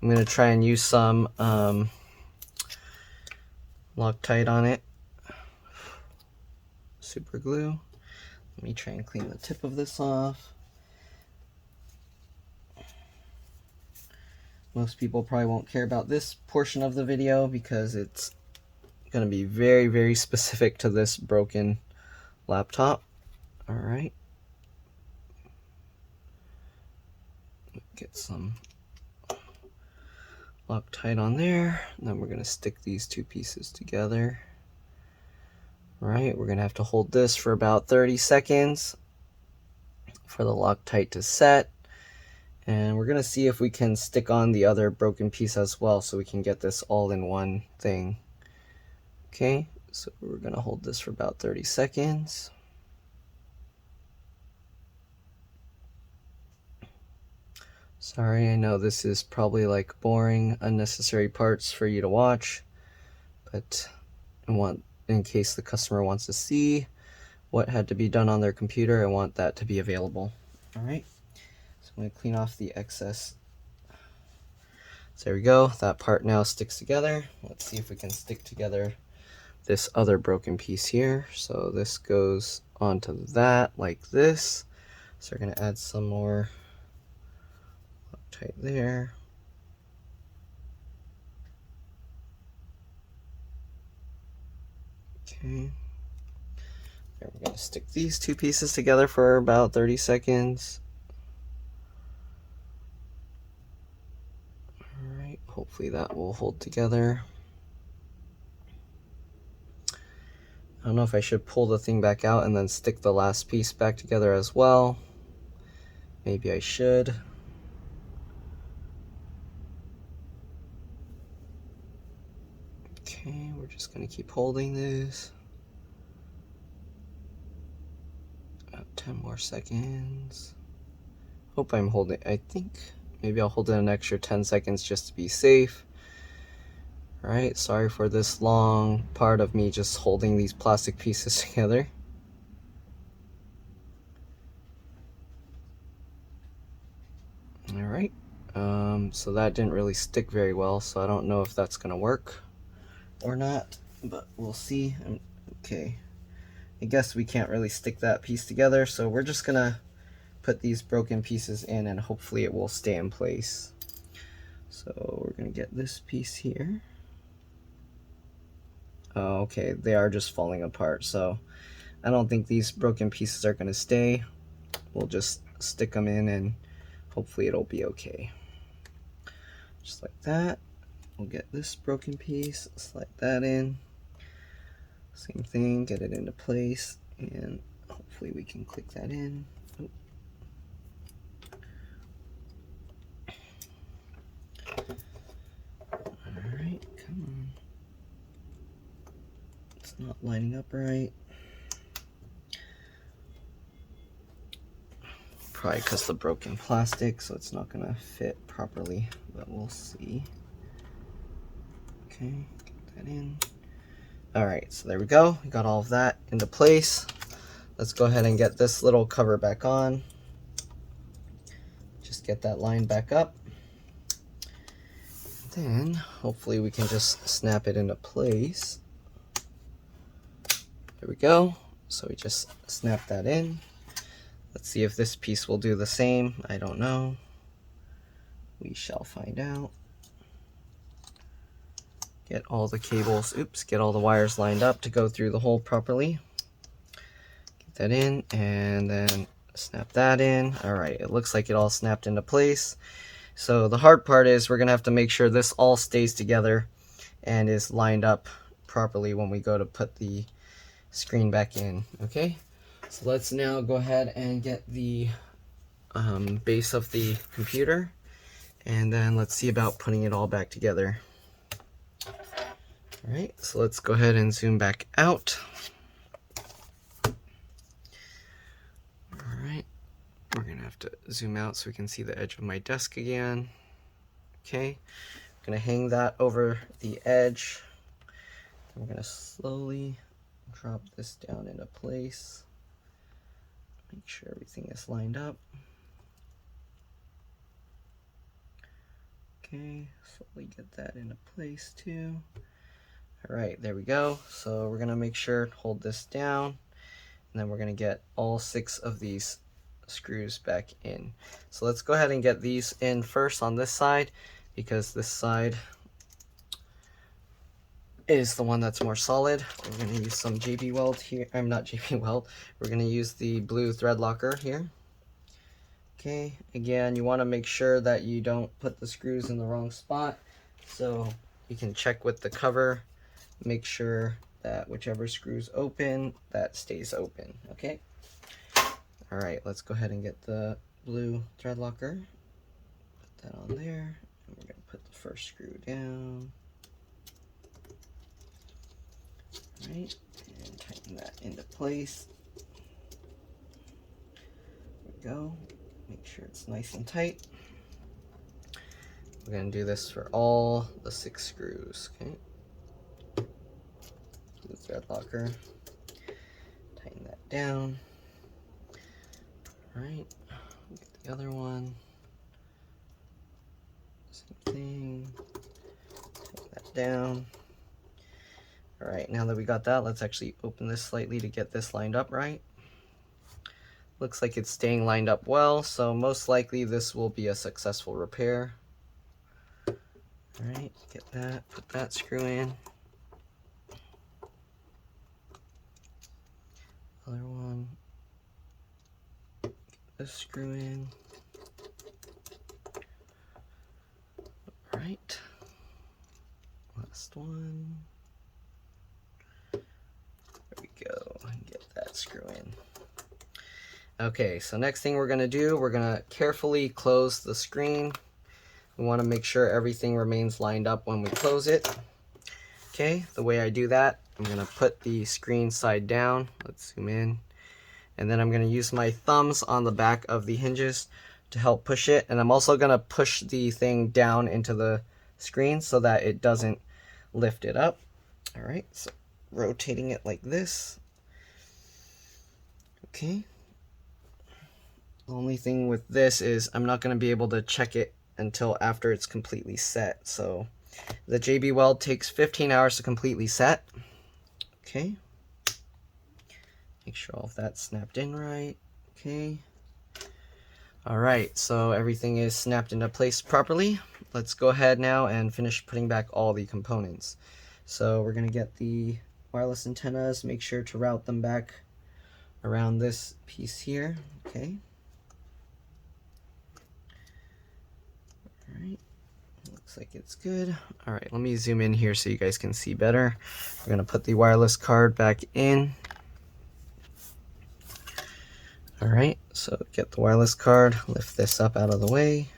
I'm gonna try and use some Loctite on it. Super glue. Let me try and clean the tip of this off. Most people probably won't care about this portion of the video because it's going to be very, very specific to this broken laptop. All right. Get some Loctite on there. And then we're going to stick these two pieces together. All right, we're gonna have to hold this for about 30 seconds for the Loctite to set. And we're gonna see if we can stick on the other broken piece as well so we can get this all in one thing. Okay, so we're gonna hold this for about 30 seconds. Sorry, I know this is probably like boring, unnecessary parts for you to watch, but in case the customer wants to see what had to be done on their computer, I want that to be available. All right, so I'm gonna clean off the excess. So there we go, that part now sticks together. Let's see if we can stick together this other broken piece here. So this goes onto that like this. So we're gonna add some more Loctite there. Okay. There, we're gonna stick these two pieces together for about 30 seconds. All right, hopefully that will hold together. I don't know if I should pull the thing back out and then stick the last piece back together as well. Maybe I should. Okay, we're just gonna keep holding this. About 10 more seconds. Hope I'm holding, I think maybe I'll hold it an extra 10 seconds just to be safe. All right, sorry for this long part of me just holding these plastic pieces together. All right, so that didn't really stick very well, so I don't know if that's gonna work or not, but we'll see. Okay, I guess we can't really stick that piece together, so we're just gonna put these broken pieces in and hopefully it will stay in place. So we're gonna get this piece here. Oh, okay, they are just falling apart, so I don't think these broken pieces are gonna stay. We'll just stick them in and hopefully it'll be okay. Just like that. We'll get this broken piece, slide that in. Same thing, get it into place, and hopefully we can click that in. Oh. Alright, come on. It's not lining up right. Probably because the broken plastic, so it's not gonna fit properly, but we'll see. Okay, get that in. All right, so there we go. We got all of that into place. Let's go ahead and get this little cover back on. Just get that line back up. Then hopefully we can just snap it into place. There we go. So we just snap that in. Let's see if this piece will do the same. I don't know. We shall find out. Get all the cables, get all the wires lined up to go through the hole properly. Get that in and then snap that in. All right, it looks like it all snapped into place. So the hard part is we're gonna have to make sure this all stays together and is lined up properly when we go to put the screen back in, okay? So let's now go ahead and get the base of the computer, and then let's see about putting it all back together. All right, so let's go ahead and zoom back out. All right, we're gonna have to zoom out so we can see the edge of my desk again. Okay, I'm gonna hang that over the edge. I'm gonna slowly drop this down into place. Make sure everything is lined up. Okay, slowly get that into place too. All right, there we go. So we're gonna make sure, hold this down, and then we're gonna get all 6 of these screws back in. So let's go ahead and get these in first on this side, because this side is the one that's more solid. We're gonna use some JB Weld here. I'm not JB Weld. We're gonna use the blue thread locker here. Okay, again, you wanna make sure that you don't put the screws in the wrong spot. So you can check with the cover, make sure that whichever screw's open, that stays open, okay? All right, let's go ahead and get the blue thread locker. Put that on there, and we're gonna put the first screw down. All right, and tighten that into place. There we go. Make sure it's nice and tight. We're gonna do this for all the 6 screws, okay? Blue thread locker. Tighten that down. All right, get the other one. Same thing. Tighten that down. All right, now that we got that, let's actually open this slightly to get this lined up right. Looks like it's staying lined up well, so most likely this will be a successful repair. All right, get that, put that screw in. Other one, get this screw in. All right, last one. There we go, and get that screw in. Okay, so next thing we're gonna do, we're gonna carefully close the screen. We wanna make sure everything remains lined up when we close it. Okay, the way I do that, I'm gonna put the screen side down. Let's zoom in. And then I'm gonna use my thumbs on the back of the hinges to help push it. And I'm also gonna push the thing down into the screen so that it doesn't lift it up. All right, so rotating it like this. Okay. The only thing with this is I'm not going to be able to check it until after it's completely set. So the JB Weld takes 15 hours to completely set. Okay. Make sure all of that's snapped in right. Okay. All right, so everything is snapped into place properly. Let's go ahead now and finish putting back all the components. So we're going to get the wireless antennas, make sure to route them back around this piece here. Okay. All right, looks like it's good. All right, let me zoom in here so you guys can see better. We're gonna put the wireless card back in. All right, so get the wireless card, lift this up out of the way,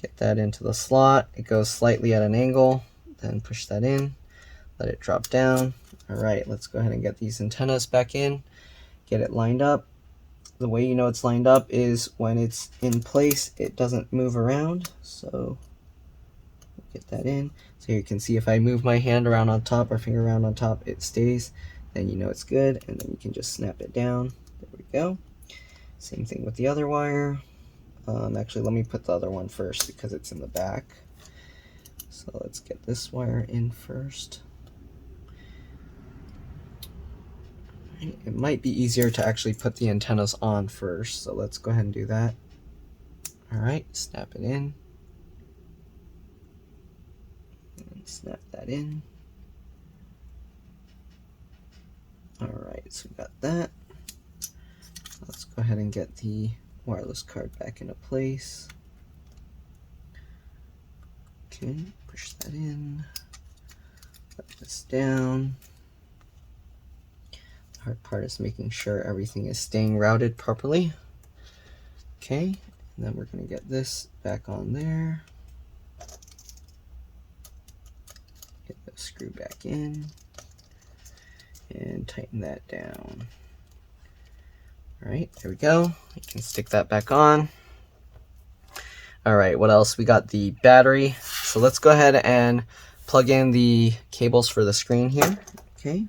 get that into the slot. It goes slightly at an angle, then push that in, let it drop down. All right, let's go ahead and get these antennas back in, get it lined up. The way you know it's lined up is when it's in place, it doesn't move around. So get that in. So you can see if I move my hand around on top or finger around on top, it stays. Then you know it's good, and then you can just snap it down. There we go. Same thing with the other wire. Actually, let me put the other one first because it's in the back. So let's get this wire in first. It might be easier to actually put the antennas on first, so let's go ahead and do that. All right, snap it in. And snap that in. All right, so we got that. Let's go ahead and get the wireless card back into place. Okay, push that in. Let this down. Hard part is making sure everything is staying routed properly. Okay, and then we're going to get this back on there. Get the screw back in and tighten that down. All right, there we go. You can stick that back on. All right, what else? We got the battery. So let's go ahead and plug in the cables for the screen here. Okay.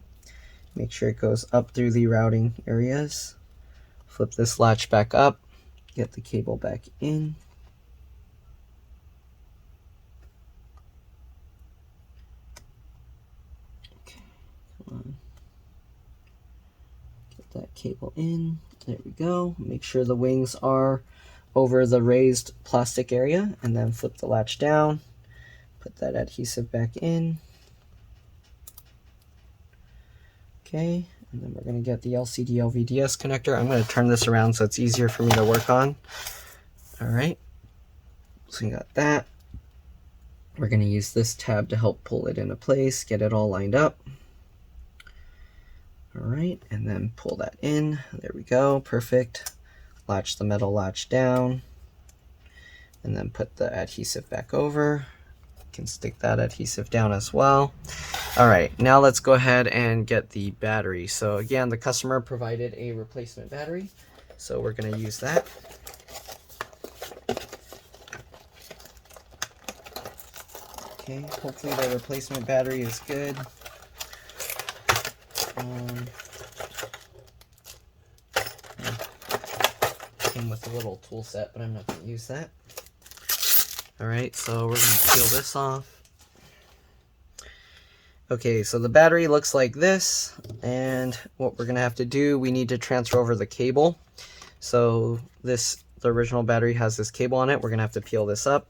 Make sure it goes up through the routing areas. Flip this latch back up. Get the cable back in. Okay, come on. Get that cable in. There we go. Make sure the wings are over the raised plastic area, and then flip the latch down. Put that adhesive back in. Okay, and then we're going to get the LCD LVDS connector. I'm going to turn this around so it's easier for me to work on. All right, so we got that. We're going to use this tab to help pull it into place, get it all lined up. All right, and then pull that in. There we go, perfect. Latch the metal latch down, and then put the adhesive back over. You can stick that adhesive down as well. All right, now let's go ahead and get the battery. So again, the customer provided a replacement battery, so we're gonna use that. Okay, hopefully the replacement battery is good. Came with a little tool set, but I'm not going to use that. Alright, so we're going to peel this off. Okay, so the battery looks like this, and what we're going to have to do, we need to transfer over the cable. So the original battery has this cable on it. We're going to have to peel this up.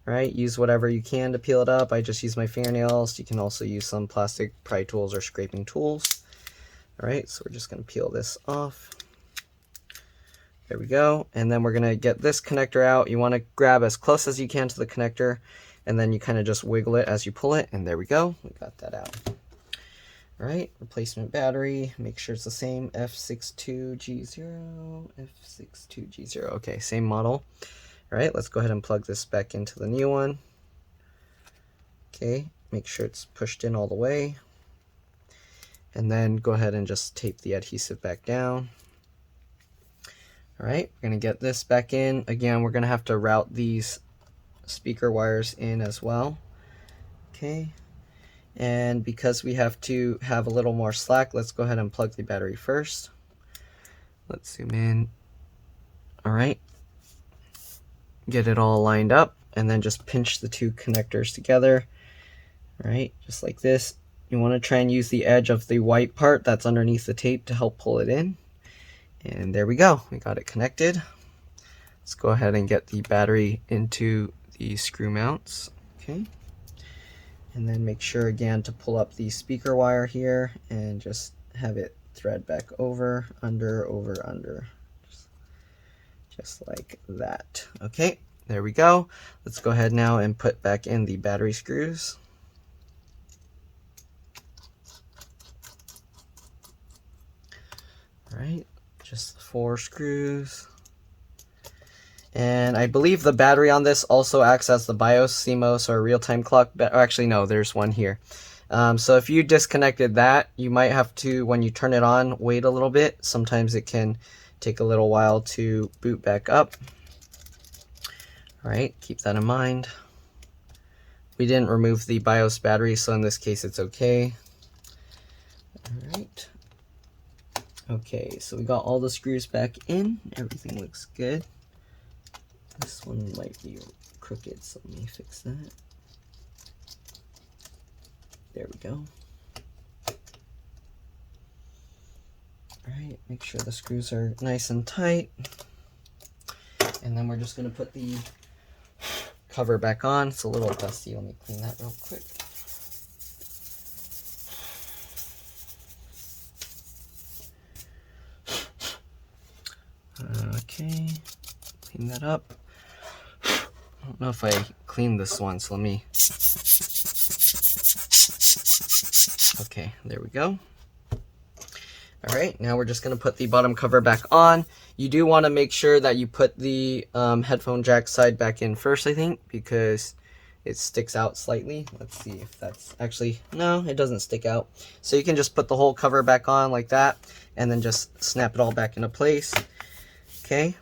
Alright, use whatever you can to peel it up. I just use my fingernails. You can also use some plastic pry tools or scraping tools. Alright, so we're just going to peel this off. There we go. And then we're going to get this connector out. You want to grab as close as you can to the connector, and then you kind of just wiggle it as you pull it, and there we go. We got that out. Alright, replacement battery. Make sure it's the same F62G0, F62G0. Okay, same model. Alright, let's go ahead and plug this back into the new one. Okay, make sure it's pushed in all the way. And then go ahead and just tape the adhesive back down. Alright, we're going to get this back in. Again, we're going to have to route these speaker wires in as well. Okay, and because we have to have a little more slack, let's go ahead and plug the battery first. Let's zoom in. Alright. Get it all lined up, and then just pinch the two connectors together. Right, just like this. You want to try and use the edge of the white part that's underneath the tape to help pull it in. And there we go, we got it connected. Let's go ahead and get the battery into the screw mounts. Okay, and then make sure again to pull up the speaker wire here and just have it thread back over, under, over, under. Just like that. Okay, there we go. Let's go ahead now and put back in the battery screws. Alright, just the 4 screws. And I believe the battery on this also acts as the BIOS, CMOS, or real-time clock. Actually, no, there's one here. So if you disconnected that, you might have to, when you turn it on, wait a little bit. Sometimes it can take a little while to boot back up. Alright, keep that in mind. We didn't remove the BIOS battery, so in this case it's okay. Alright. Okay, so we got all the screws back in. Everything looks good. This one might be crooked, so let me fix that. There we go. Alright, make sure the screws are nice and tight. And then we're just going to put the cover back on. It's a little dusty. Let me clean that real quick. Okay, clean that up. I don't know if I cleaned this one, so let me... Okay, there we go. Alright, now we're just going to put the bottom cover back on. You do want to make sure that you put the headphone jack side back in first, I think, because it sticks out slightly. Let's see if that's actually... No, it doesn't stick out. So you can just put the whole cover back on like that, and then just snap it all back into place. Okay,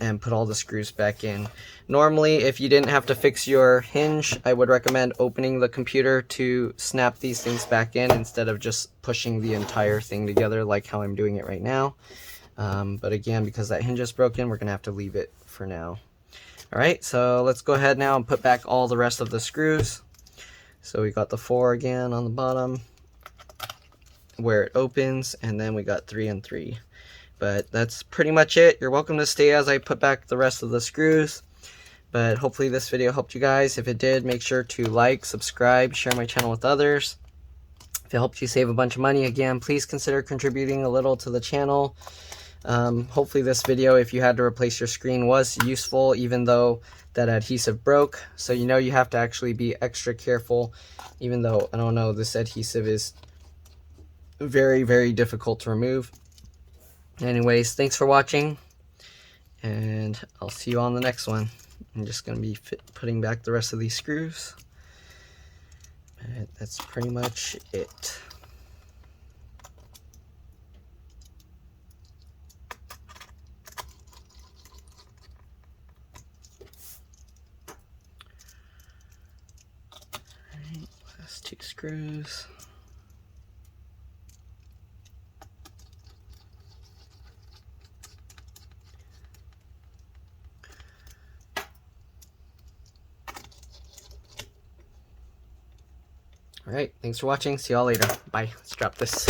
and put all the screws back in. Normally, if you didn't have to fix your hinge, I would recommend opening the computer to snap these things back in instead of just pushing the entire thing together like how I'm doing it right now. But again, because that hinge is broken, we're going to have to leave it for now. Alright, so let's go ahead now and put back all the rest of the screws. So we got the 4 again on the bottom where it opens, and then we got 3 and 3. But that's pretty much it. You're welcome to stay as I put back the rest of the screws. But hopefully this video helped you guys. If it did, make sure to like, subscribe, share my channel with others. If it helped you save a bunch of money, again, please consider contributing a little to the channel. Hopefully this video, if you had to replace your screen, was useful, even though that adhesive broke. So you know you have to actually be extra careful, even though, I don't know, this adhesive is very, very difficult to remove. Anyways, thanks for watching, and I'll see you on the next one. I'm just going to be putting back the rest of these screws. And that's pretty much it. Alright, last 2 screws. Alright, thanks for watching. See y'all later. Bye. Let's drop this.